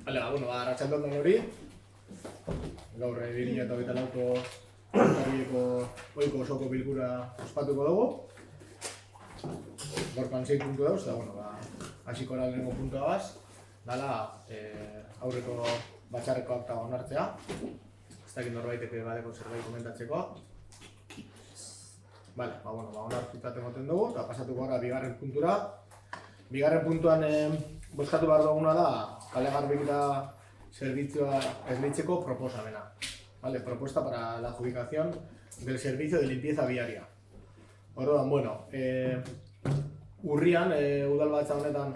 Arratsalde on hori. Gaur 2024ko urtarrileko ohiko osoko bilkura ospatuko dugu. Gaurkoan 6 puntu dauz, eta hasiko gara lehenengo puntua baz, dala aurreko batzarreko akta onartzea. Ez dakit norbaitek badeko zerbait komentatzeko. Onartuta emoten dugu, eta pasatuko gara bigarren puntura. Bigarren puntuan bozkatu behar duguna da kale garbik eta zerbitzua esleitzeko proposamena. Propuesta para la adjudicación del servicio de limpieza viaria. Orduan, urrian, udalbatza honetan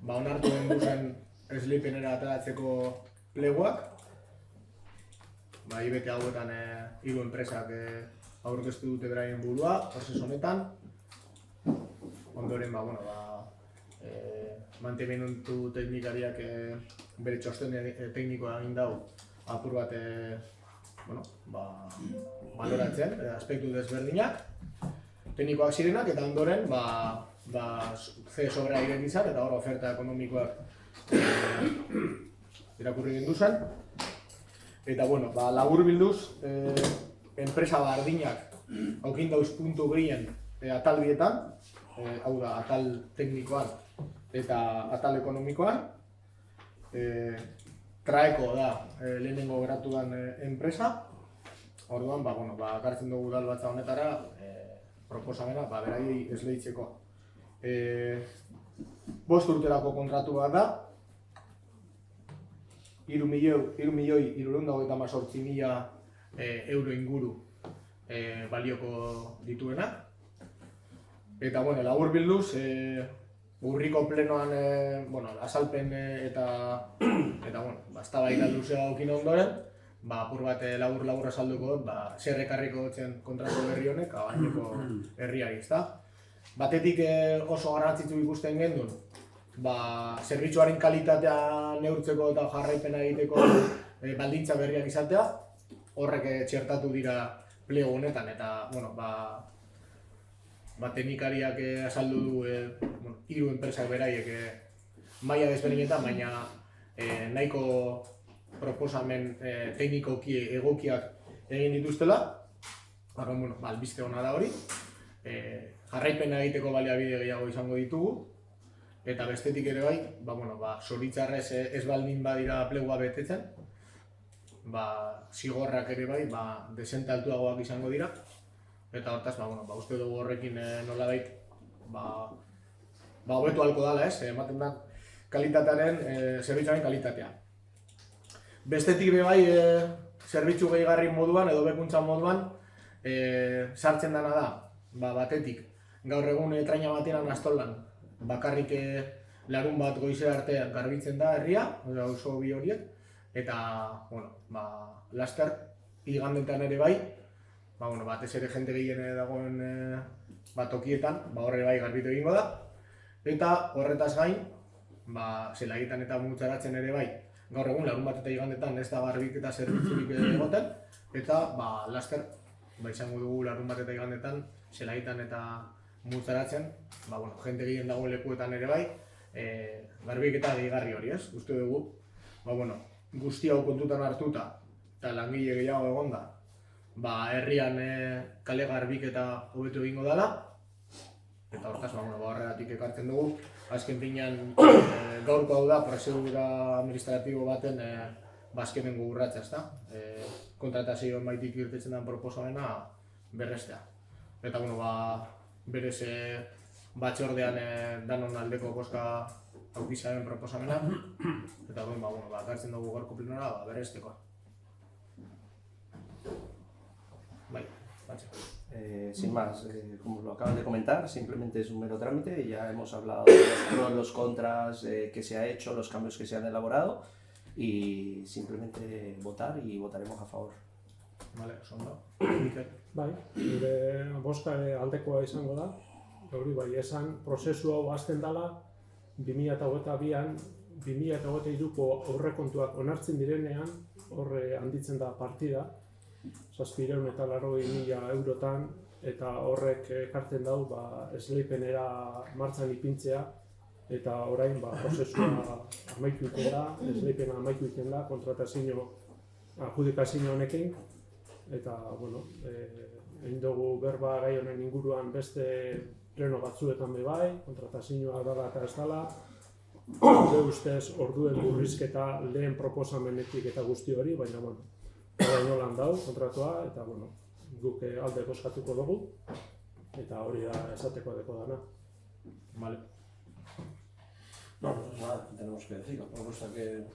onartu den duzen esleipenera ateratzeko pleguak. IBT hauetan 3 enpresak aurkeztu dute beraien burua, prozesu honetan. Ondoren, mantenimendu teknikariak bere txosten teknikoa egin dau apur bat baloratzen, aspektu desberdinak, teknikoak zirenak, eta ondoren ze sobera irek izan, eta hor oferta ekonomikoak irakurri egin duzen. Eta, labur bilduz, enpresa bardinak aukin dauz puntu gehien atal bietan, hau da, atal teknikoan eta atal ekonomikoan. Traeko da lehenengo geratu den enpresa. Orduan, gartzen dugu udalbatza honetara proposamena beraiei esleitzeko. 5 urterako kontratu bat da, 3.318.000 euro inguru balioko dituena. Eta, labur bilduz, urriko plenoan azalpen eta eztabaida luzea aukin ondoren, apur bat labur azalduko dut, zer ekarriko dutzen kontratu berri honek abaneko herriari, ezta? Batetik oso garrantzitsu ikusten gendun, zerbitzuaren kalitatea neurtzeko eta jarraipena egiteko baldintza berriak izatea, horrek txertatu dira plego honetan, eta teknikariak azaldu du 3 enpresak beraiek maila desberdinetan, baina nahiko proposamen teknikoki egokiak egin dituztela. Albiste ona da hori. Jarraipena egiteko baliabide gehiago izango ditugu. Eta bestetik ere bai, zoritzarrez ez baldin badira plegua betetzen, zigorrak ere bai, desente altuagoak izango dira. Eta hortaz, uste dugu horrekin nolabait hobetu ahalko dela, ematen da kalitatearen, zerbitzuaren kalitatea. Bestetik be bai, zerbitzu gehigarri moduan edo bekuntza moduan sartzen dena da, batetik, gaur egun traina batean Astolan, bakarrik larun bat goizera arte garbitzen da herria, oso bi horiek, eta, laster, igandetan ere bai, batez ere jente gehien dagoen tokietan, horre bai garbitu egingo da. Eta horretaz gain, zelaietan eta mutzaratzen ere bai, gaur egun larun bat eta igandetan ez da garbik eta zerbitzurik egoten, eta laster, izango dugu larun bat eta igandetan, zelaietan eta mutzaratzen, jente gehien dagoen lekuetan ere bai, garbik eta gehigarri hori, ez? Uste dugu, guzti hau kontutan hartuta eta langile gehiago egonda, herrian kale garbik eta hobetu egingo dela. Eta hortaz, horregatik ekartzen dugu. Azken finean, gaurko hau da, prozedura administratibo baten azkenengo urratsa, ezta? Kontratazio maitik irtetzen den proposamena berrestea. Eta, berez batzordean danon aldeko bozka aukizaren proposamena. Eta, ekartzen dugu gaurko plenora berresteko. Sin más, como lo acaban de comentar, simplemente es un mero trámite. Ya hemos hablado de los pros, los contras que se ha hecho, los cambios que se han elaborado y simplemente votar y votaremos a favor. Vale, sondo. Gure boska aldekoa izango da. Hori bai, esan prozesu hau hasten dela 2022an, 2023ko aurrekontuak onartzen direnean, horre handitzen da partida. 780.000 eurotan, eta horrek ekartzen dau esleipenera martxan ipintzea eta orain prozesua amaitu egiten da, esleipena amaitu egiten da, adjudikazio honekin, eta, bueno, egin dugu berba gai honen inguruan beste pleno batzuetan bai, kontratazioa dela eta ez dela, gure ustez orduen murrizketa lehen proposamenetik eta guzti hori, baina, bueno, orain holan dau kontratua, eta, bueno, guk alde bozkatuko dugu, eta hori da esateko deko dana. Vale. No, pues nada, tenemos que decir, la propuesta que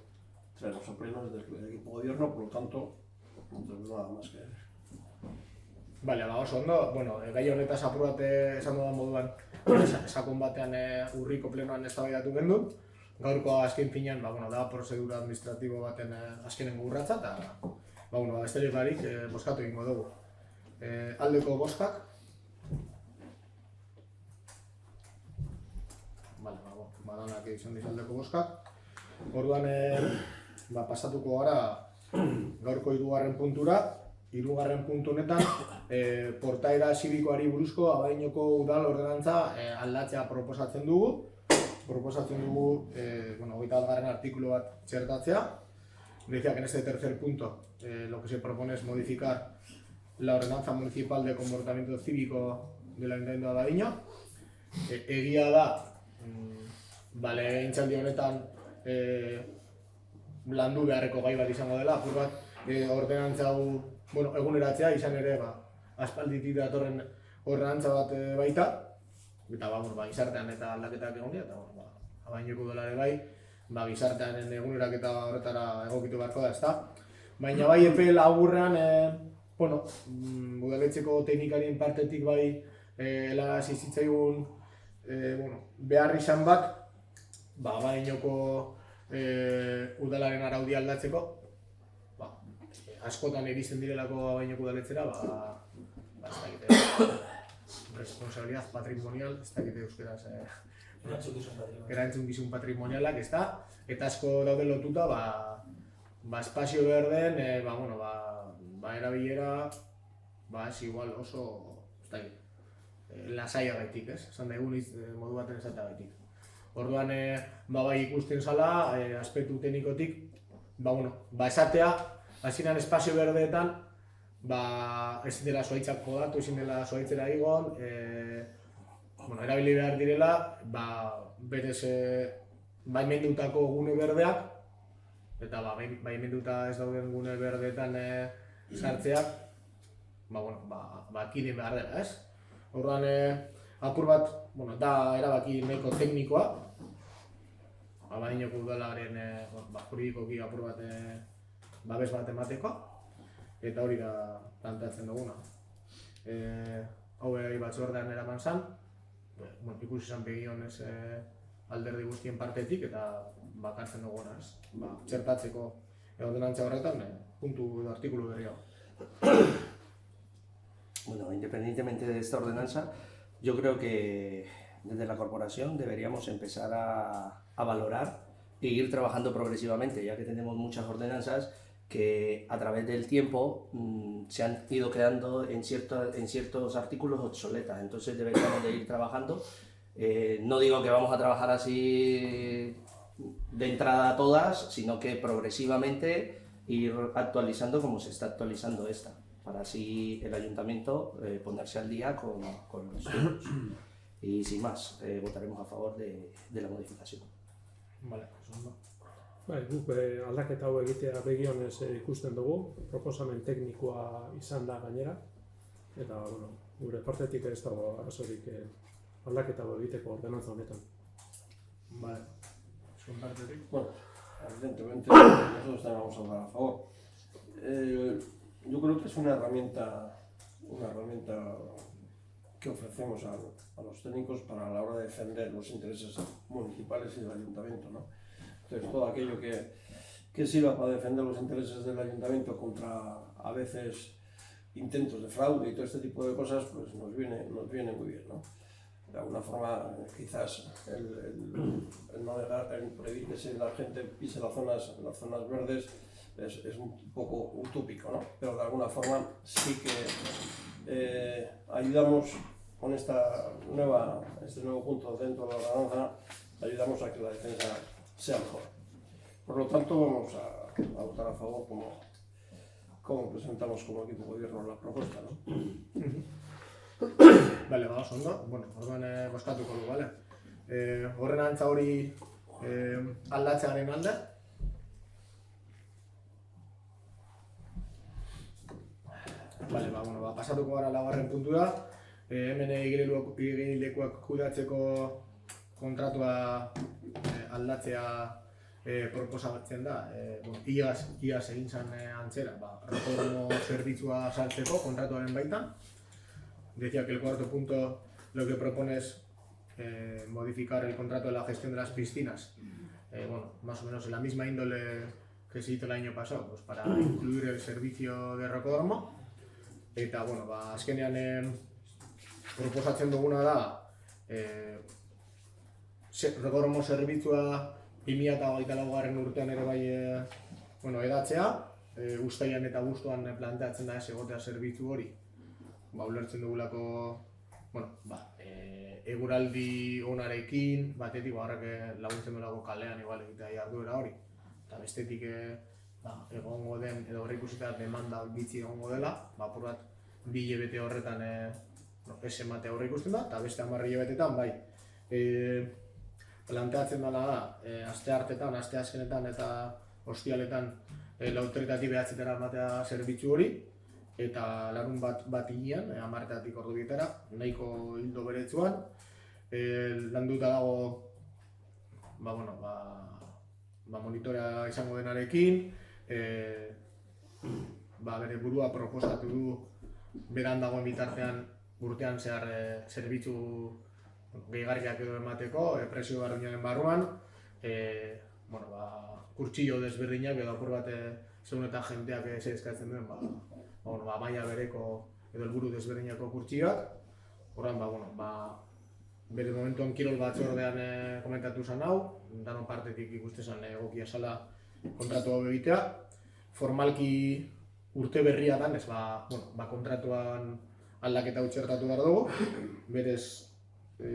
traemos a pleno es del equipo gobierno, por lo tanto, entonces nada más que... Vale, oso ondo, bueno, gai honetaz apur bat esan dudan moduan sakon batean urriko plenoan eztabaidatu gendu. Gaurko azken finean, da prozedura administratibo baten azkenengo urratsa eta besterik barik bozkatu egingo dugu. Aldeko bozkak. Vale, badanak izan diz aldeko bozkak. Orduan, pasatuko gara gaurko 3. puntura. 3. puntu honetan, portaera zibikoari buruzko Abadiñoko udal ordenantza aldatzea proposatzen dugu. Proposatzen dugu, 21. artikulu bat txertatzea. Decía que en este 3. punto lo que se propone es modificar la ordenanza municipal de comportamiento cívico del Ayuntamiento de Abadiño. Egia da, legegintzaldi honetan landu beharreko gai bat izango dela, apur bat ordenantza hau eguneratzea, izan ere aspalditik datorren ordenantza bat baita, eta gizartean eta aldaketak egon dira, eta Abadiñoko udalare bai, gizartean eguneraketa horretara egokitu beharko da, ezta? Baina bai epe laburrean, udaletxeko teknikarien partetik bai helarazi zitzaigun behar izan bat, Abadiñoko udalaren araudia aldatzeko, askotan iristen direlako Abadiñoko udaletxera, ez dakite, responsabilidad patrimonial, ez dakite euskeraz, erantzukizun patrimonialak, ez da, eta asko daude lotuta, espazio berden, erabilera, ez igual oso, ez dakit, lasaia gaitik, ez? Esan da egun modu baten esatea gaitik. Orduan, bai ikusten zala, aspektu teknikotik, esatea, hasieran espazio berdeetan, ezin dela zuhaitzak kodatu, ezin dela zuhaitzera egon, erabili behar direla, berez baimendutako gune berdeak, eta baimenduta ez dauden gune berdeetan sartzeak, kide behar dela, ez? Orduan, apur bat, da erabaki nahiko teknikoa, Abadiñoko udalaren juridikoki apur bat babes bat emateko, eta hori da planteatzen duguna. Hau batzordean eraman zan, ikusi zan begionez alderdi guztien partetik, eta bakartzen duguna, ez? Txertatzeko ordenantza horretan, puntu edo artikulu berri hau. Bueno, independientemente de esta ordenanza, yo creo que desde la corporación deberíamos empezar a valorar e ir trabajando progresivamente, ya que tenemos muchas ordenanzas que a través del tiempo se han ido quedando en ciertos artículos obsoletas, entonces deberíamos de ir trabajando. No digo que vamos a trabajar así de entrada todas, sino que progresivamente ir actualizando como se está actualizando esta, para así el ayuntamiento ponerse al día con los tiempos. Y sin más, votaremos a favor de la modificación. Vale, oso. Guk aldaketa hau egitea begionez ikusten dugu, proposamen teknikoa izan da gainera, eta gure partetik ez dago arazorik aldaketa hau egiteko ordenantza honetan. Vale, zuen partetik? Bueno, evidentemente nosotros también vamos a votar a favor. Yo creo que es una herramienta que ofrecemos a los técnicos para la hora de defender los intereses municipales y del ayuntamiento, ¿no? Entonces, todo aquello que sirva para defender los intereses del ayuntamiento contra, a veces, intentos de fraude y todo este tipo de cosas, pues nos viene muy bien, ¿no? De alguna forma, quizás el no dejar, el prohibir que la gente pise las zonas verdes es un poco utópico, ¿no? Pero de alguna forma sí que ayudamos con este nuevo punto dentro de la ordenanza ayudamos a que la defensa sea mejor. Por lo tanto, vamos a votar a favor como presentamos como equipo de gobierno la propuesta, ¿no? Bale, ba, oso ondo. Bueno, orduan bozkatuko du, bale? Horren antza hori aldatzearen alde? Bale, ba, bueno, pasatuko gara laugarren puntura. Hemen igerilekuak kudeatzeko kontratua aldatzea proposatzen da. Iaz egin zen antzera, rokodromo zerbitzua saltzeko kontratuaren baitan. Decía que el cuarto punto lo que propone es modificar el contrato de la gestión de las piscinas, bueno, más o menos en la misma índole que se hizo el año pasado, pues para incluir el servicio de rocódromo. Eta, bueno, azkenean proposatzen duguna da rocódromo zerbitzua 2024 urtean ere bai edatzea, uztailean eta abuztuan planteatzen da ez egotea zerbitzu hori. Ulertzen dugulako, eguraldi onarekin, batetik horrek laguntzen duelako kalean igual egitea jarduera hori. Eta bestetik egongo den, edo horre ikusita demanda bitxi egongo dela, apur bat 2 hilabete horretan ez ematea horre ikusten da, eta beste 10 hilabetetan bai. Planteatzen dela da, aste hartetan, aste azkenetan eta ostialetan lauteretatik 9 ematea zerbitzu hori, eta larun bat inean, 10 ordu bietara, nahiko hildo beretsuan. Landuta dago monitorea izango denarekin, bere burua proposatu du beran dagoen bitartean urtean zehar zerbitzu gehigarriak edo emateko, presio barruñaren barruan, kurtsillo desberdinak edo apur bat segun eta jenteak eskatzen duen maila bereko edo helburu desberdinako kurtsioak. Horren, bere momentuan kirol batzordean komentatu zen hau, danon partetik ikuste zen egokia zela kontratu hau egitea. Formalki urte berria danez, kontratuan aldaketa hau txertatu behar dugu. Berez,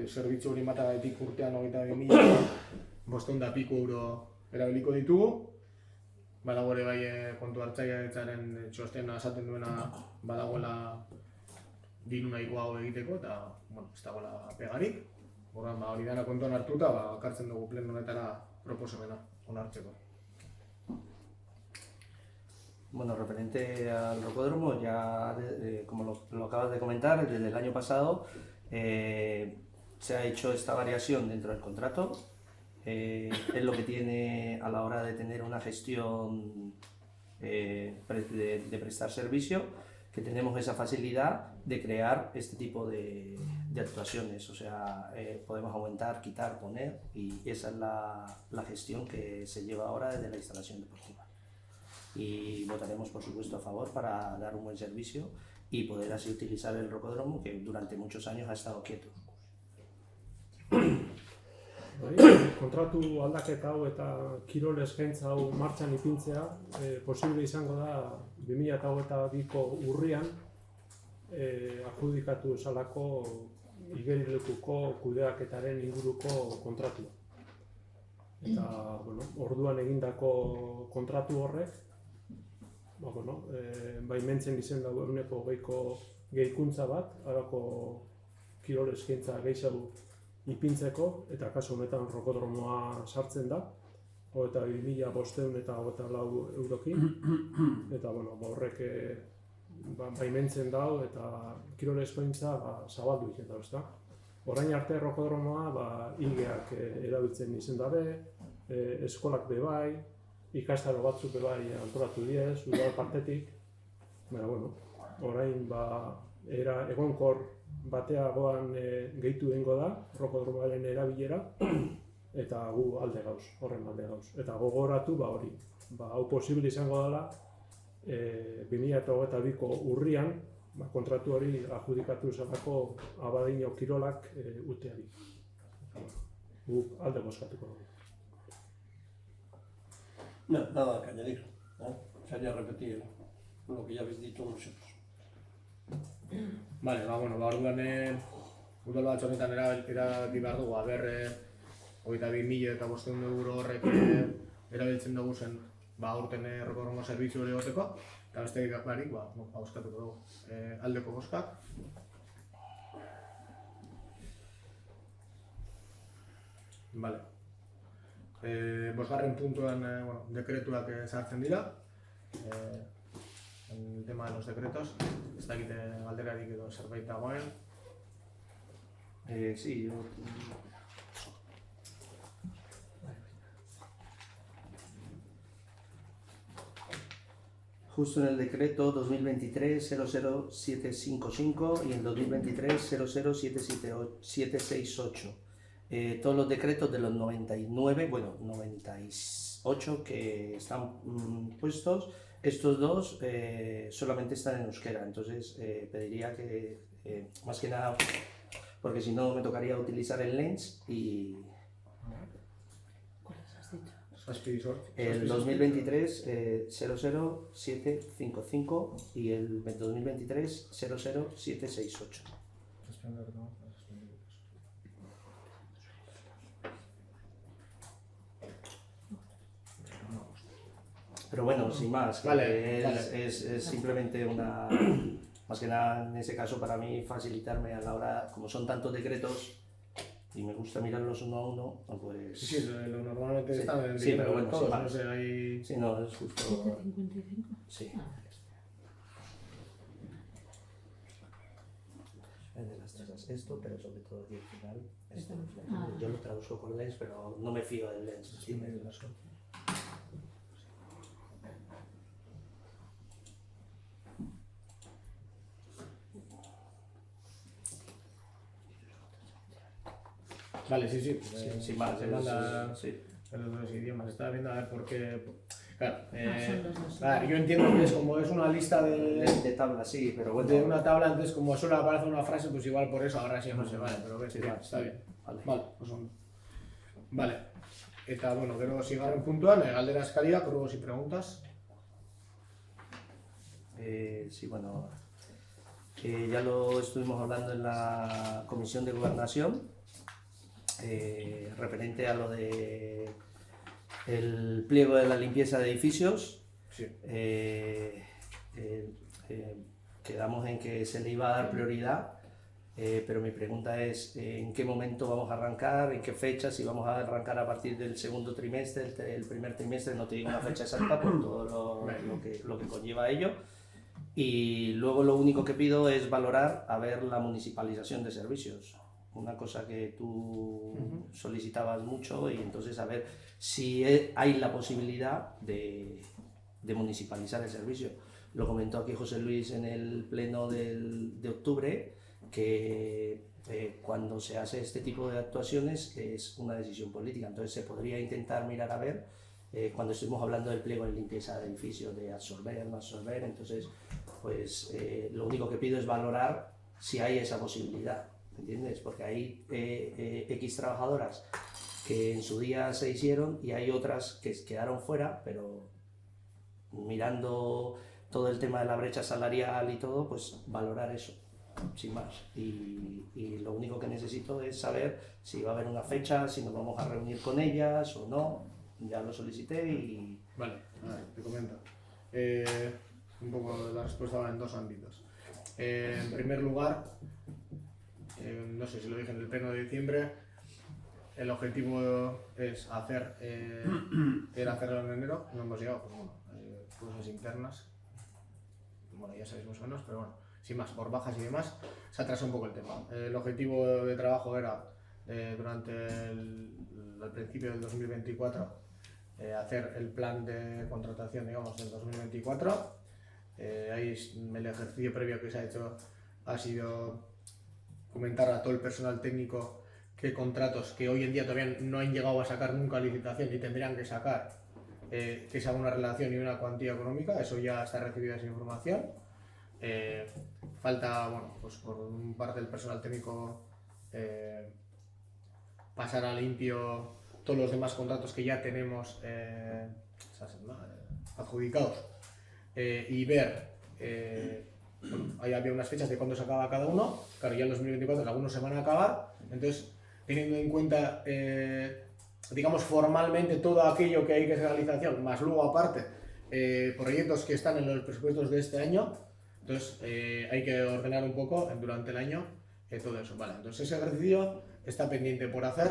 zerbitzu hori matagatik urtean 22.500 euro erabiliko ditugu. Badago ere bai kontu hartzailetzaren txostena esaten duena badagoela diru nahiko hau egiteko eta ez dagoela pegarik. Hori dena kontuan hartuta, akartzen dugu pleno honetara proposamena onartzeko. Bueno, referente al rocódromo, ya como lo acabas de comentar, desde el año pasado se ha hecho esta variación dentro del contrato. Es lo que tiene a la hora de tener una gestión de prestar servicio, que tenemos esa facilidad de crear este tipo de actuaciones, o sea, podemos aumentar, quitar, poner, y esa es la gestión que se lleva ahora desde la instalación deportiva. Y votaremos por supuesto a favor para dar un buen servicio y poder así utilizar el rocódromo, que durante muchos años ha estado quieto. Kontratu aldaketa hau eta kirol eskaintza hau martxan ipintzea posible izango da 2022ko urrian adjudikatu zalako igerilekuko kudeaketaren inguruko kontratua. Eta, orduan egindako kontratu horrek baimentzen izen dago 20%ko gehikuntza bat, harako kirol eskaintza gehiago ipintzeko, eta kasu honetan rocódromoa sartzen da, 22.524 eurokin, eta horrek baimentzen dago eta kirol eskaintza zabaldu egiten da, ezta? Orain arte rocódromoa igeak erabiltzen izen dabe, eskolak bebai, ikastaro batzuk bebai antolatu diez, udal partetik, orain egonkor bateagoan gehitu egingo da rocódromoaren erabilera, eta gu alde gauz, horren alde gauz. Eta gogoratu hau posible izango dela 2022ko urrian kontratu hori adjudikatu zelako Abadiño kirolak uteari. Gu alde bozkatuko dugu. Nada que añadir, sería repetir lo que ya habéis dicho vosotros. Orduan udal batzordetan erabaki behar dugu, 22.500 € horrek erabiltzen dugu zen aurten errekorrongo zerbitzu hori egoteko, eta besterik barik, bozkatuko dugu. Aldeko bozkak. Vale. Bosgarren puntuan dekretuak sartzen dira. El tema de los decretos, ez dakite galderarik edo zerbait dagoen. Sí, yo... Justo en el decreto 2023-00755 y el 2023-00768. Todos los decretos de los 98 que están puestos, estos dos solamente están en euskera. Entonces pediría que, más que nada, porque si no me tocaría utilizar el Lens y... ¿Cuáles has dicho? El 2023 00755 y el 2023 00768. Pero bueno, sin más, que Vale. es simplemente una, más que nada en ese caso para mí facilitarme a la hora, como son tantos decretos y me gusta mirarlos uno a uno, pues... Sí, lo normalmente Sí. están en Sí, pero bueno, todos, sin no más. sé, hay... Sí, no, es justo... 755. Sí. Ah, vale. Es de las cosas esto, pero sobre todo aquí al final, esto. Ah. Yo lo traduzco con Lens, pero no me fío del Lens. Sí, Vale, sí. sin más, se manda sí. en los dos idiomas. Estaba viendo a ver por qué... Claro, Son los dos. claro, yo entiendo que es como es una lista De tabla, sí, pero bueno. de una tabla, entonces como solo aparece una frase, pues igual por eso ahora sí no se vale, pero ves, Sí, bien, vale, está bien. Vale. Pues ondo. Vale. Eta, bueno, gero zigarren puntuan, galdera eskariak, probos y preguntas. Sí, bueno, ya lo estuvimos hablando en la Comisión de Gobernación, referente a lo de el pliego de la limpieza de edificios. Sí. Quedamos en que se le iba a dar prioridad, pero mi pregunta es en qué momento vamos a arrancar, en qué fecha, si vamos a arrancar a partir del segundo trimestre, el primer trimestre, no te digo una fecha exacta por todo lo que conlleva ello. Y luego lo único que pido es valorar a ver la municipalización de servicios, una cosa que tú solicitabas mucho, y entonces a ver si hay la posibilidad de municipalizar el servicio. Lo comentó aquí José Luis en el pleno de octubre, que cuando se hace este tipo de actuaciones es una decisión política, entonces se podría intentar mirar a ver, cuando estuvimos hablando del pliego de limpieza de edificios, de absorber, no absorber, entonces pues lo único que pido es valorar si hay esa posibilidad, ¿entiendes? Porque hay X trabajadoras que en su día se hicieron y hay otras que quedaron fuera, pero mirando todo el tema de la brecha salarial y todo, pues valorar eso, sin más. Y lo único que necesito es saber si va a haber una fecha, si nos vamos a reunir con ellas o no. Ya lo solicité y... Vale, a ver, te comento. Un poco la respuesta va en dos ámbitos. En primer lugar, no sé si lo dije en el pleno de diciembre, el objetivo es hacer, era hacerlo en enero, no hemos llegado, pues bueno, cosas internas, bueno, ya sabéis más o menos, pero bueno, sin más, por bajas y demás, se atrasó un poco el tema. El objetivo de trabajo era, durante el principio del 2024, hacer el plan de contratación, digamos, del 2024. Ahí el ejercicio previo que se ha hecho ha sido comentar a todo el personal técnico qué contratos que hoy en día todavía no han llegado a sacar nunca licitación y tendrían que sacar, que se haga una relación y una cuantía económica. Eso ya está recibida esa información. Falta, bueno, pues por parte del personal técnico pasar a limpio todos los demás contratos que ya tenemos adjudicados, y ver, bueno, ahí había unas fechas de cuándo se acaba cada uno. Claro, ya en 2024 algunos se van a acabar, entonces teniendo en cuenta digamos, formalmente todo aquello que hay que hacer realización, más luego aparte proyectos que están en los presupuestos de este año. Entonces hay que ordenar un poco durante el año todo eso. Vale, entonces ese ejercicio está pendiente por hacer.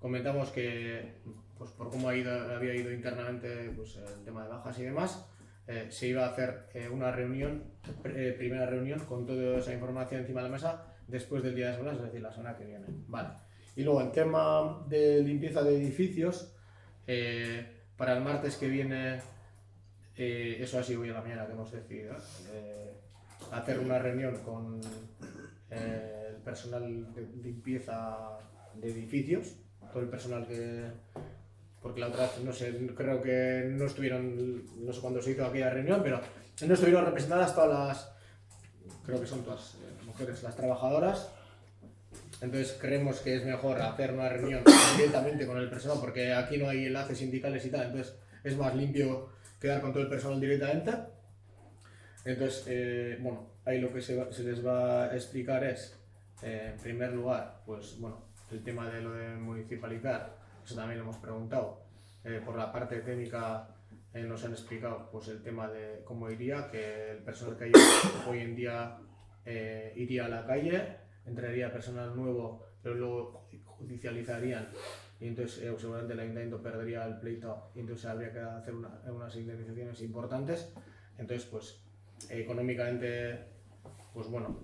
Comentamos que, pues por cómo había ido internamente pues, el tema de bajas y demás, se iba a hacer una reunión, primera reunión con toda esa información encima de la mesa después del día de semanas, es decir, la semana que viene. Vale. Y luego el tema de limpieza de edificios, para el martes que viene, eso ha sido hoy a la mañana que hemos decidido, hacer una reunión con el personal de limpieza de edificios, todo el personal que... Porque la otra vez, no sé, creo que no estuvieron, no sé cuándo se hizo aquella reunión, pero no estuvieron representadas todas las, creo que son todas mujeres, las trabajadoras. Entonces creemos que es mejor hacer una reunión directamente con el personal, porque aquí no hay enlaces sindicales y tal, entonces es más limpio quedar con todo el personal directamente. Entonces, bueno, ahí lo que se les va a explicar es, en primer lugar, pues bueno, el tema de lo de municipalizar, eso también lo hemos preguntado. Por la parte técnica nos han explicado pues, el tema de cómo iría, que el personal que hay hoy en día iría a la calle, entraría personal nuevo, pero luego judicializarían y entonces seguramente el ayuntamiento perdería el pleito y entonces habría que hacer unas indemnizaciones importantes. Entonces, pues económicamente, pues bueno,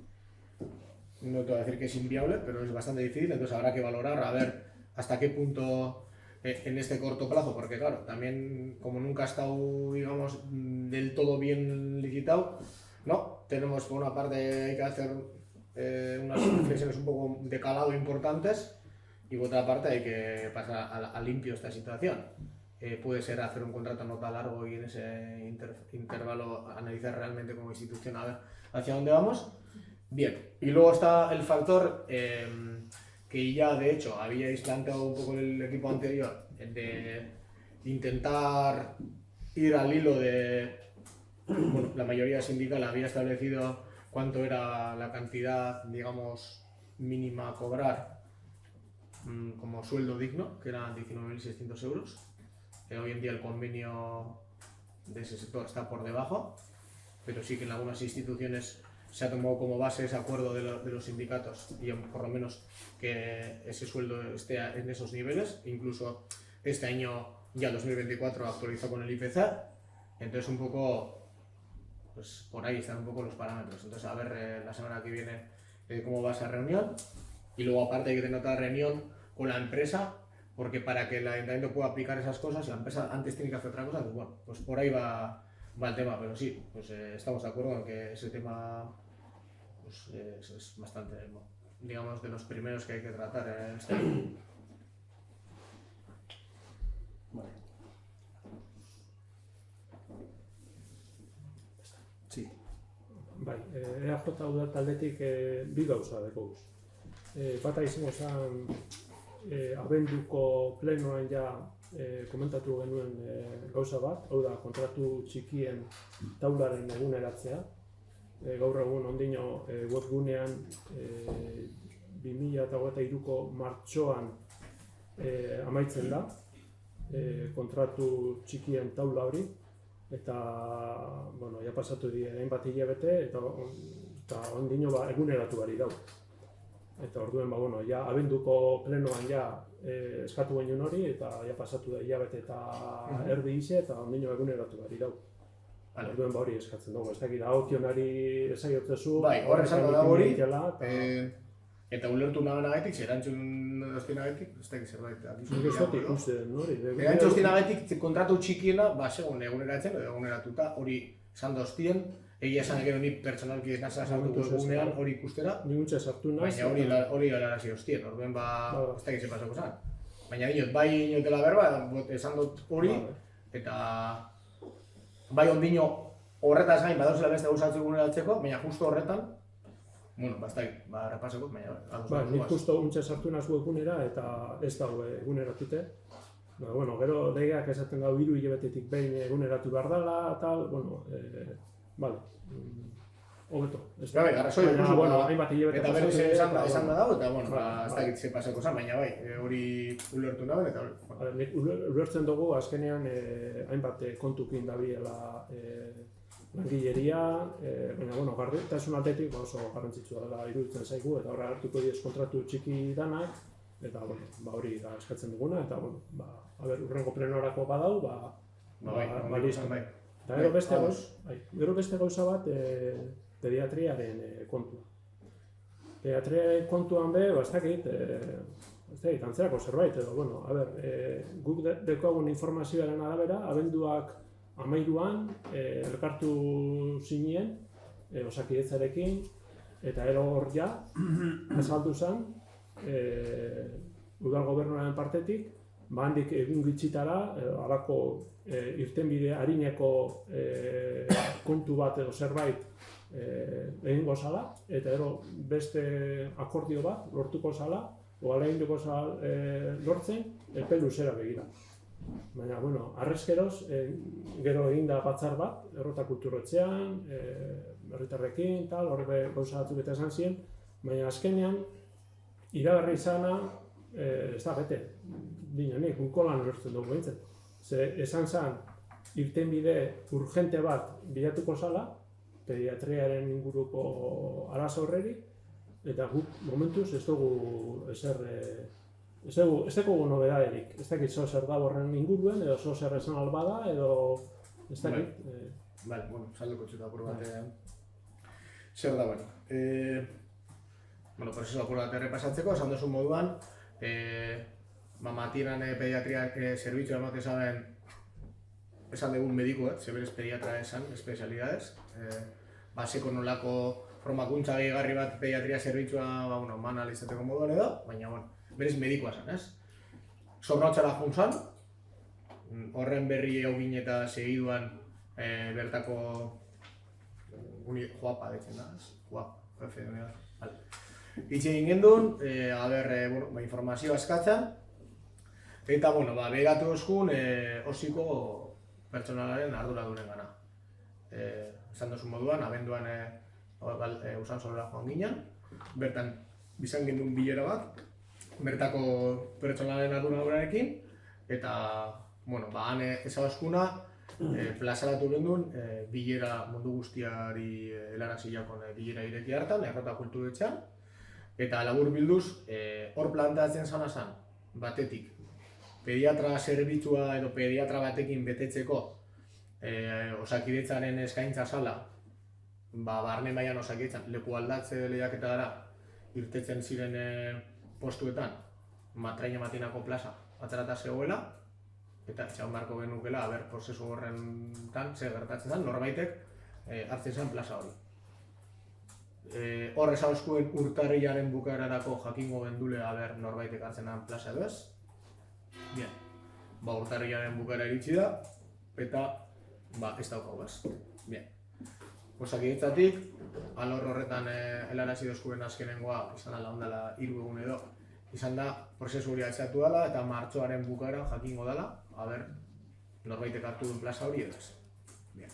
no te voy a decir que es inviable, pero es bastante difícil, entonces habrá que valorar a ver hasta qué punto en este corto plazo, porque claro, también como nunca ha estado, digamos, del todo bien licitado, ¿no? Tenemos por una parte hay que hacer unas reflexiones un poco de calado importantes y por otra parte hay que pasar a limpio esta situación. Puede ser hacer un contrato no tan largo y en ese intervalo analizar realmente como institución a ver hacia dónde vamos. Bien, y luego está el factor que ya de hecho habíais planteado un poco el equipo anterior, de intentar ir al hilo de, bueno, la mayoría sindical había establecido cuánto era la cantidad, digamos, mínima a cobrar como sueldo digno, que eran 19.600 euros. Hoy en día el convenio de ese sector está por debajo, pero sí que en algunas instituciones se ha tomado como base ese acuerdo de los sindicatos y por lo menos que ese sueldo esté en esos niveles. Incluso este año, ya 2024, actualizó con el IPC. Entonces un poco, pues por ahí están un poco los parámetros. Entonces a ver la semana que viene cómo va esa reunión. Y luego aparte hay que tener otra reunión con la empresa, porque para que el ayuntamiento pueda aplicar esas cosas, la empresa antes tiene que hacer otra cosa, pues bueno, pues por ahí va el tema, pero sí, pues estamos de acuerdo en que ese tema pues, es bastante, digamos, de los primeros que hay que tratar en este año. Vale. Sí. Bai, EAJ udal taldetik bi gauza dekoguz. Bata izango zen abenduko plenoan ja komentatu genuen gauza bat, hau da kontratu txikien taularen eguneratzea. Gaur egun ondino webgunean 2023ko martxoan amaitzen da kontratu txikien taula hori, eta bueno, ja pasatu die hainbat hilabete eta ondino eguneratu bari dau. Eta orduen bueno, ja abenduko plenoan ja eskatu genuen hori eta ja pasatu da hilabete eta erdi ise eta ondino eguneratu bari dau. Orduen hori eskatzen dugu, ez dakit dagokionari esaiotezu. Bai, hor esango da hori, eta ulertu nabenagatik, erantzun doztinagatik, ez dakit zerbait. Nik ez dut ikusten hori. Erantzun doztinagatik kontratu txikiena, segun eguneratzen edo eguneratuta, hori esan doztien, egia esan gero ni pertsonalki ez nasa sartuko egunean hori ikustera. Ni guntza sartu naiz. Baina hori alarazi hostien, orduen ez dakit ze pasako zan. Baina dinot, bai inotela berba, esan dut hori, eta bai ondino horretaz gain badauzela beste gauzatzeko eguneratzeko, baina justo horretan, bueno, repaseko, baina nik justo untxe sartu naz webgunera eta ez dago eguneratute. Bueno, gero legeak esaten gau 3 hilabetetik behin eguneratu behar dela, tal, bueno, vale. hobeto. Bai, arrazoi Baina, duzu, bueno, hainbat hilabete eta berez pasatu esan dira, da dago, eta bueno, Bai, ez bai. dakit ze pasako zen, baina bai, hori ulertu naben, eta Bai, nik ulertzen dugu azkenean hainbat kontukin dabilela langileria, baina bueno, gardentasun aldetik oso garrantzitsua dela iruditzen zaigu, eta horra hartuko diez kontratu txiki danak, eta bueno, hori da eskatzen duguna, eta bueno, urrengo plenorako badau, bai, listo. bai. Eta gero beste gauza bat, pediatriaren kontua. Pediatriaren kontuan ez dakit, antzerako zerbait, edo, bueno, guk daukagun informazioaren arabera, abenduak 13an elkartu zinen, Osakidetzarekin, eta ero hor ja, azaldu zen, udal gobernuaren partetik, handik egun gitxitara, halako irtenbide harineko kontu bat edo zerbait egingo zala, eta ero beste akordio bat lortuko zala, egindako lortzen, epe luzera begira. Baina, bueno, arrezkeroz, gero eginda batzar bat, Errota Kulturotxean, herritarrekin, horre gauza batzuk eta esan ziren, baina azkenean, iragarri izana, ez da bete, dinenik, unkolan lortzen dugu behintzen. Ze esan zen, irtenbide urgente bat bilatuko zala, pediatriaren inguruko arazo horreri, eta guk momentuz ez dugu ezer, ez dugu nobedaderik. Ez dakit zer da horren inguruen, edo zer esan albada, edo ez dakit. Bale, bueno, salduko txuta apur bat. Zer da, bueno, prozesu apur bat errepasatzeko, esan duzun moduan, matiran pediatriak zerbitzu emate zaben, esan dugun medikuet, zeberez pediatra esan, espezialidades. Baseko nolako formakuntza gehigarri bat pediatria zerbitzua manal izateko moduan edo, baina, bueno, berez medikoa zen, ez? Sobrautxara juntzan, horren berri haugin eta segiduan bertako joapa ditzen da, ez? Joapa, jefe de unidad, vale. Itxe egin gendun, informazioa eskatzen, eta, bueno, begatu eskun osiko pertsonalaren arduradunen gana. Esan duzun moduan, abenduan usan solera joan ginen, bertan bizan gendun bilera bat, bertako pertsonalaren arduradunarekin, eta, bueno, han ezabaskuna, plazaratu gendun, bilera mundu guztiari helarazi jakon bilera ireki hartan, Errota Kulturotxean, eta labur bilduz, hor planteatzen zana zen, batetik, pediatra zerbitzua edo pediatra batekin betetzeko Osakidetzaren eskaintza zala, barne mailan Osakidetzan leku aldatze lehiaketa gara irtetzen ziren postuetan Traina Matinako plaza atzerata zegoela, eta etxean beharko genukela, prozesu horrentan zer gertatzen zen, norbaitek hartzen zen plaza hori. Hor ezauzkuen urtarrilaren bukaerarako jakingo gendule norbaitek hartzen den plaza edo ez. Bien, urtarrilaren bukaera iritsi da, eta ez daukagu ez. Bien. Osakidetzatik, alor horretan helarazi dozkuen azkenengoa, izan ala ondala 3 egun edo, izan da prozesu hori altxatu dela eta martxoaren bukaera jakingo dela, norbaitek hartu duen plaza hori edo ez. Bien.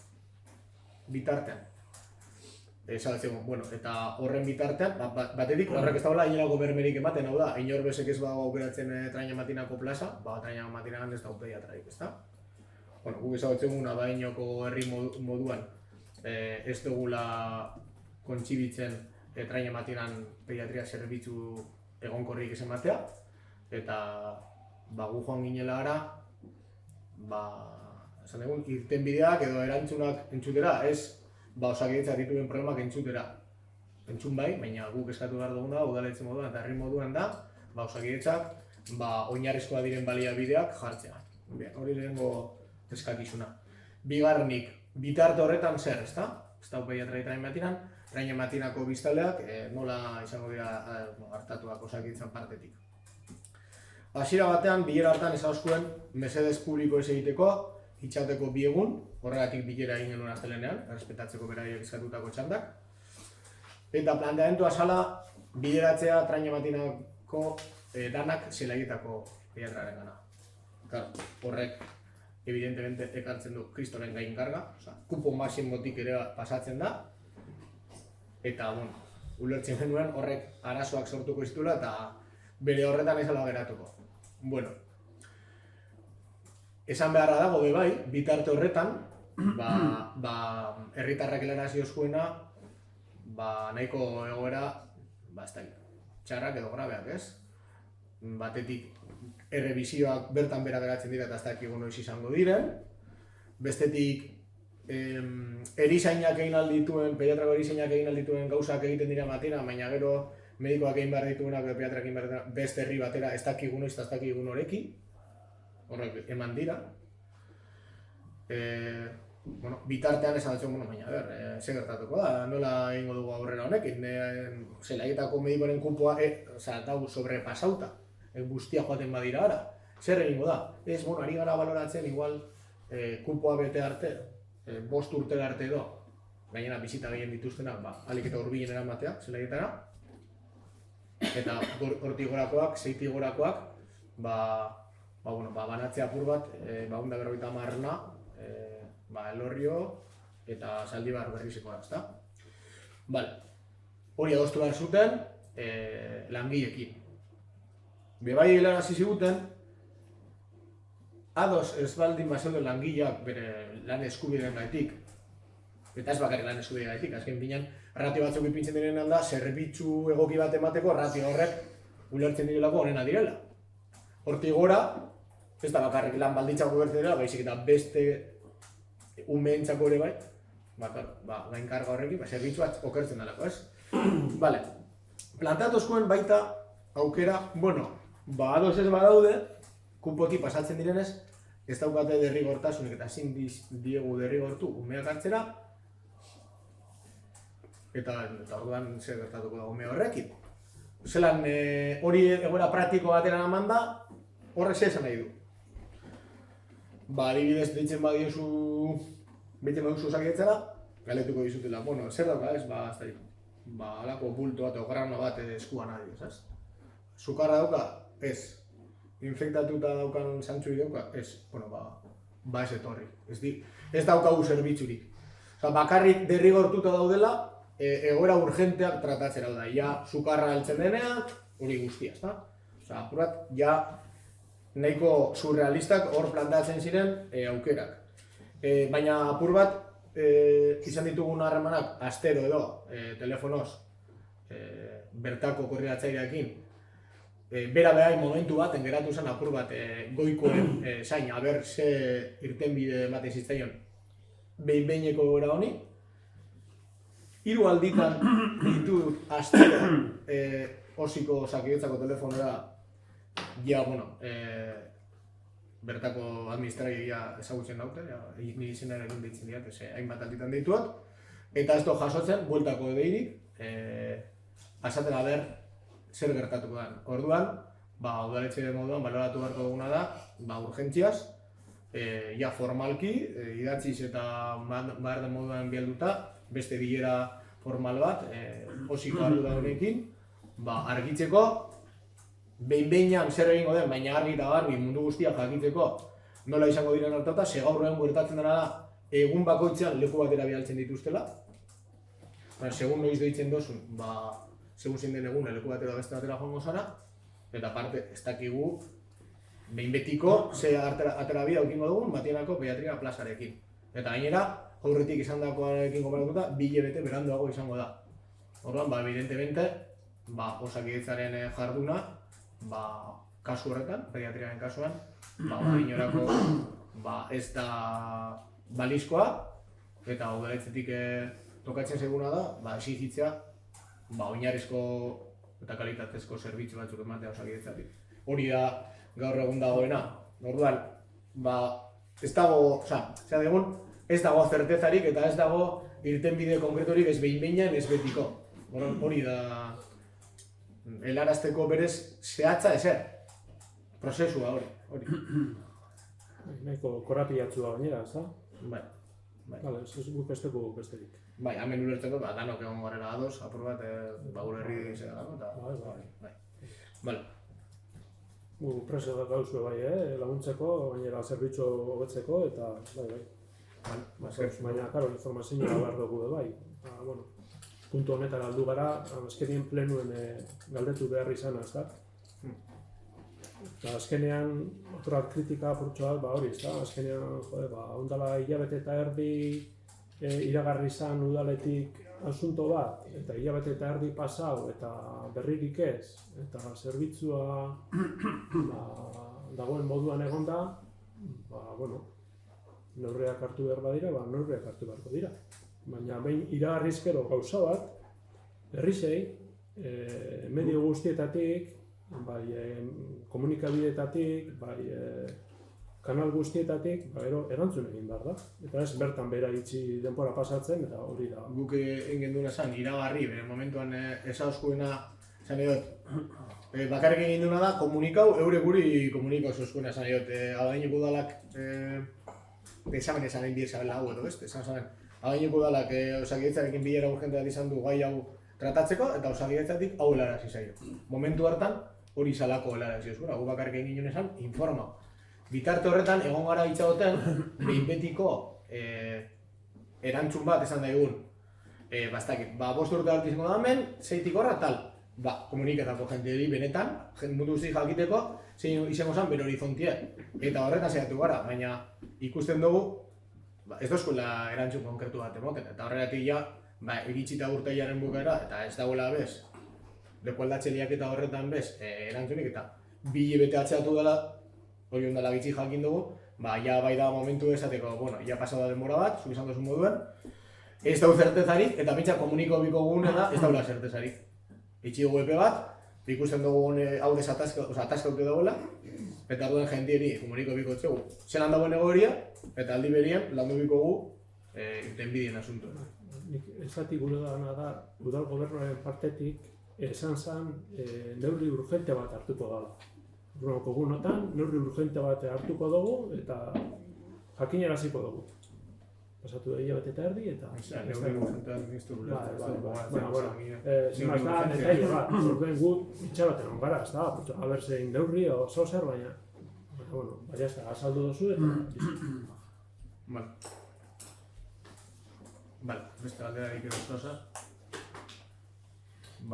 Bitartean. Eta horren bitartean, batetik horrek ez dagoela inolako bermerik ematen, hau da, inor bezek ez bago aukeratzen Traina Matinako plaza, Traina Matinagan ez da pediatraik, ezta? Guk ezagutzen guna Inoko herri moduan ez dugula kontzibitzen Traina Matinan pediatria zerbitzu egonkorrik ez ematea, eta gu joan ginela gara, esan egun, irtenbideak edo erantzunak entzutera, ez Osakidetzak dituen problemak entzutera. Entzun bai, baina guk eskatu behar duguna, udaletxe moduan eta herri moduan da, Osakidetzak oinarrizkoa diren baliabideak jartzea. Hori lehengo eskakizuna. Bigarrenik, bitarte horretan zer, ezta? Ez da pediatria Traina Matinan, Traina Matinako biztanleak nola izango dira hartatuak Osakidetzan partetik. Hasiera batean, bilera hartan ezauzkuen mesedez publiko ez egiteko, itxauteko 2 egun, horregatik bilera egin genuen astelenean, errespetatzeko beraiek eskatutako txandak. Eta planteamentua zala, bideratzea Traina Matinako danak zelaietako pediatraren gana. Horrek, evidentemente, ekartzen du kristoren gain karga, kupo maximotik ere pasatzen da, eta, bueno, ulertzen genuen horrek arazoak sortuko iztula eta bere horretan ezala geratuko. Bueno, esan beharra dago bai, bitarte horretan, herritarrak helarazi oskuena, nahiko egoera, ez da, txarrak edo grabeak, ez? Batetik, errebisioak bertan bera geratzen dira eta ez dakigu noiz izango diren. Bestetik, erizainak egin aldituen, pediatrako erizainak egin aldituen gauzak egiten dira batera, baina gero medikoak egin behar dituenak, pediatrak egin behar dituenak, beste herri batera ez dakigu noiz eta ez dakigu norekin. Horrek eman dira. Bitartean esan datzen, baina, ze gertatuko da, nola egingo dugu aurrera honekin, zelaietako medikoaren kupoa, dau sobrepasauta, guztia joaten badira ara. Zer egingo da? Ez, ari gara baloratzen, igual, kupoa bete arte, 5 urtera arte edo, gainera bizita gehien dituztenak, alik eta hurbilen eramatea, zelaietara, eta hortik gorakoak, zeitik gorakoak, banatzea apur bat, 150 Elorrio eta Zaldibar Berrizikoa, ezta? Hori adostu behar zuten langileekin. Bebai helarazi ziguten, ados ez baldin bazeuden langileak bere lan eskubideen gaitik, eta ez bakarrik lan eskubideen gaitik, azken finean ratio batzuk ipintzen direnean da, zerbitzu egoki bat emateko ratio horrek ulertzen direlako honena direla. Hortik gora, ez da bakarrik lan baldintzak ulertzen direla, baizik eta beste umeentzako ere bai, gainkarga horrekin, zerbitzu bat okertzen delako, ez? Planteatuzkoen baita aukera, ados ez badaude, kupoki pasatzen direnez, ez daukate derrigortasunik eta ezin diegu derrigortu umeak hartzera, eta orduan zer gertatuko da ume horrekin. Zelan hori egoera praktiko batera eman da, horrek zer esan nahi du. Adibidez, deitzen badiozu Osakidetzara, galetuko dizutela, zer dauka ez, alako bulto bat o grano bat eskuan adibidez, ez? Sukarra dauka, ez. Infektatuta daukan zantzuri dauka, ez. Ez etorri. Ez daukagu zerbitzurik. Bakarrik derrigortuta daudela, egoera urgenteak tratatzera da. Ja, sukarra heltzen denean, hori guztia, ezta? Apurat, ja, nahiko surrealistak hor planteatzen ziren aukerak. Baina apur bat, izan ditugun harremanak astero edo telefonoz bertako koordinatzaileekin bera behai momentu baten geratu zen apur bat goikoen zain, aber ze irtenbide ematen zitzaion behin-behineko gora honi. 3 alditan ditu astero osiko Osakidetzako telefonora bertako administraia ezagutzen daute, nire izenaren egin deitzen diat, hainbat alditan deituat, eta ez do jasotzen, bueltako deirik, azaten aber zer gertatuko da. Orduan, udaletxe moduan baloratu beharko duguna da, urgentziaz, formalki, idatziz eta behar den moduan bialduta, beste bilera formal bat, osiko ardura honekin, argitzeko, behin-behinan zer egingo den, baina argi eta garbi mundu guztia jakitzeko nola izango diren hartata, ze gaur egun gertatzen dena da, egun bakoitzean leku batera bialtzen dituztela. Segun noiz deitzen dozun, segun zein den egun leku batera beste batera joango zara, eta parte ez dakigu behin betiko ze atera bida aukingo dugun Matienako pediatria plazarekin. Eta gainera, aurretik izan dakoarekin konparatuta, 2 hilabete beranduago izango da. Orduan, evidentemente, Osakidetzaren jarduna, kasu horretan, pediatriaren kasuan, inorako ez da balizkoa, eta udaletxetik tokatzen seguna da, exigitzea, oinarrizko eta kalitatezko zerbitzu batzuk ematea Osakidetzatik. Hori da gaur egun dagoena. Orduan, ez dago, ez dago zertezarik eta ez dago irtenbide konkretorik ez behin-behinan ez betiko. Hori da helarazteko berez zehatza ezer. Prozesua hori. Nahiko korapilatzua gainera, ezta? Bai. Ez guk ez dugu besterik. Bai, hemen ulertzeko, danok egon garela ados, apur bat, gure herri zegoelako, eta... Bai. Gu presa da gauzue bai, laguntzeko, gainera zerbitzu hobetzeko, eta bai. Baina, karo, informazioa behar dugu bai. puntu honetara aldu gara, azkenien plenuen galdetu behar izan, ezta? Eta azkenean, otra kritika apurtxo bat, hori, ezta? Azkenean, ondala hilabete eta erdi iragarri izan udaletik asunto bat, eta hilabete eta erdi pasau, eta berririk ez, eta zerbitzua dagoen moduan egonda, neurriak hartu behar badira, neurriak hartu beharko dira. Baina behin iragarrizkero gauza bat, berrizei, medio guztietatik, bai komunikabideetatik, bai kanal guztietatik, erantzun egin behar da. Eta ez bertan behera itxi denbora pasatzen, eta hori da. Guk egin duena zen, iragarri, bere momentuan ezauzkuena, zan edot, bakarrik egin duena da, komunikau, eure guri komunikau ezauzkuena, zan edot, abadineko udalak, examen esan egin biezabela hau edo, esan abadineko udalak Osakidetzarekin bilera urgente bat izan du gai hau tratatzeko, eta Osakidetzatik hau helarazi zaio. Momentu hartan, hori salako helarazi eskura, gu bakarrik egin ginen esan, informa. Bitarte horretan, egon gara itxagoten, behin betiko erantzun bat esan daigun. Bastakit, 5 urte hartu izango da hemen, 6tik horra tal. Komuniketako jenteri benetan, mundu guzti jakiteko, zein izango zen bere horizontia. Eta horretan saiatu gara, baina ikusten dugu, ez dozkuela erantzun konkretu bat emoten. Eta horregatik ja, iritsita urteilaren bukaera, eta ez dagoela bez, lekualdatxeliak eta horretan bez, erantzunik eta 2 hilabete atxeatu dela, hori ondala gitzi jakin dugu, ja bai da momentu esateko, ja pasau da denbora bat, zu izan duzun moduen, ez dago zertezarik, eta pentsa komuniko biko guguna ez daula zertezarik. Itxi dugu epe bat, ikusten dugu hau ataskaute dagoela, eta duen jentieri komuniko biko txegu. Zelan dagoen egoeria, eta aldi berien landu biko gu irtenbideen asuntu. Ezatik gure dana da, udal gobernuaren partetik, esan zen neurri urgente bat hartuko dela. Kogunotan, neurri urgente bat hartuko dugu eta jakinaraziko dugu. Pasatu da hilabete eta erdi eta... Neurri urgentean niztu gure. Zimaz da, detaile bat, orduen gu itxaroten ongara, ez da, haber zein neurri oso zer, baina... Baina ez da, azaldu dozu eta... Beste galderarik erostosa.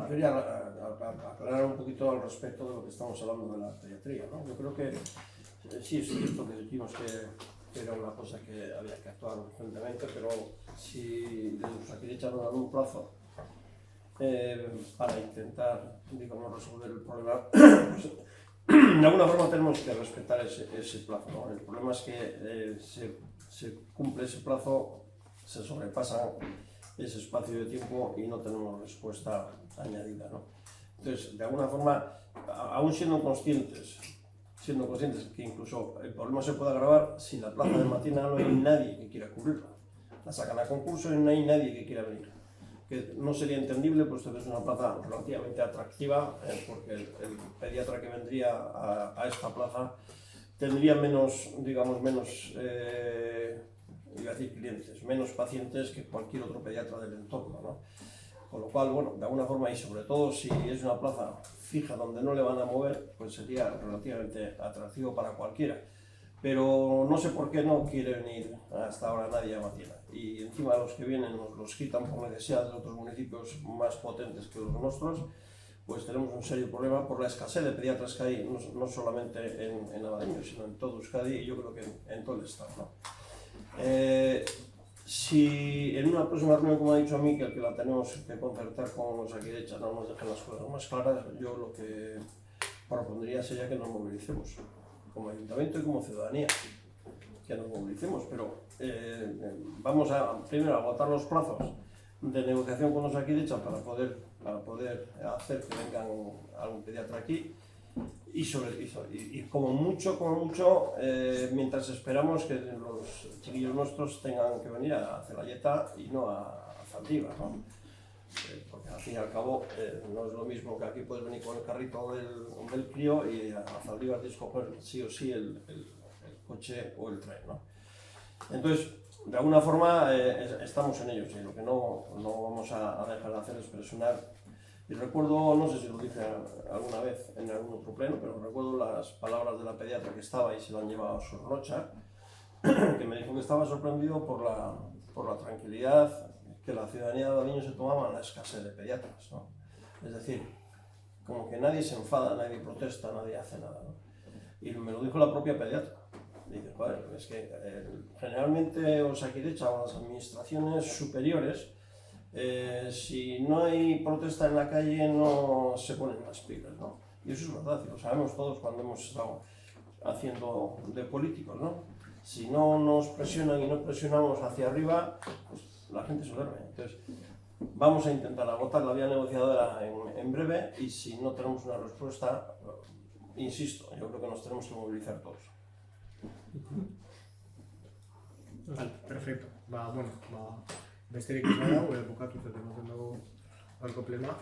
Quería aclarar un poquito al respecto de lo que estamos hablando de la pediatría, ¿no? Yo creo que sí es cierto que dijimos que era una cosa que había que actuar urgentemente, pero si los Osakidetza nos dan un plazo para intentar, digamos, resolver el problema, pues, de alguna forma tenemos que respetar ese plazo, ¿no? El problema es que se cumple ese plazo, se sobrepasa ese espacio de tiempo y no tenemos respuesta añadida, ¿no? Entonces, de alguna forma, aún siendo conscientes que incluso el problema se puede agravar, si la plaza de Matina no hay nadie que quiera cubrirla. La sacan a concurso y no hay nadie que quiera venir. Que no sería entendible, puesto que es una plaza relativamente atractiva, porque el pediatra que vendría a esta plaza tendría menos, digamos, iba a decir clientes, menos pacientes que cualquier otro pediatra del entorno, ¿no? Con lo cual, bueno, de alguna forma y sobre todo si es una plaza fija donde no le van a mover, pues sería relativamente atractivo para cualquiera. Pero no sé por qué no quiere venir hasta ahora nadie a Matina. Y encima los que vienen nos los quitan por necesidad de otros municipios más potentes que los nuestros, pues tenemos un serio problema por la escasez de pediatras que hay, no solamente en Abadiño, sino en todo Euskadi y yo creo que en todo el estado, ¿no? Si en una próxima reunión, como ha dicho Mikel, que la tenemos que concertar con los Osakidetza, no nos dejan las cosas más claras, yo lo que propondría sería que nos movilicemos, como ayuntamiento y como ciudadanía, que nos movilicemos, pero vamos a primero agotar los plazos de negociación con los Osakidetza para poder hacer que vengan algún pediatra aquí. Y como mucho, mientras esperamos que los chiquillos nuestros tengan que venir a Celayeta y no a Zaldívar, ¿no? Porque al fin y al cabo no es lo mismo que aquí puedes venir con el carrito del crío y a Zaldívar tienes que coger sí o sí el coche o el tren, ¿no? Entonces, de alguna forma estamos en ellos y lo que no vamos a dejar de hacer es presionar. Y recuerdo, no sé si lo dije alguna vez en algún otro pleno, pero recuerdo las palabras de la pediatra que estaba y se la han llevado a Sorrocha, que me dijo que estaba sorprendido por la tranquilidad que la ciudadanía de Abadiño se tomaba la escasez de pediatras, ¿no? Es decir, como que nadie se enfada, nadie protesta, nadie hace nada, ¿no? Y me lo dijo la propia pediatra. Dice, joder, es que generalmente Osakidetza o las administraciones superiores, si no hay protesta en la calle no se ponen las pilas, ¿no? Y eso es verdad, y lo sabemos todos cuando hemos estado haciendo de políticos, ¿no? Si no nos presionan y no presionamos hacia arriba, pues la gente se duerme. Entonces, vamos a intentar agotar la vía negociadora en breve y si no tenemos una respuesta, insisto, yo creo que nos tenemos que movilizar todos. Vale, perfecto. Bueno, besterik ez badago, bukatu zaten dugu gaurko plenoa.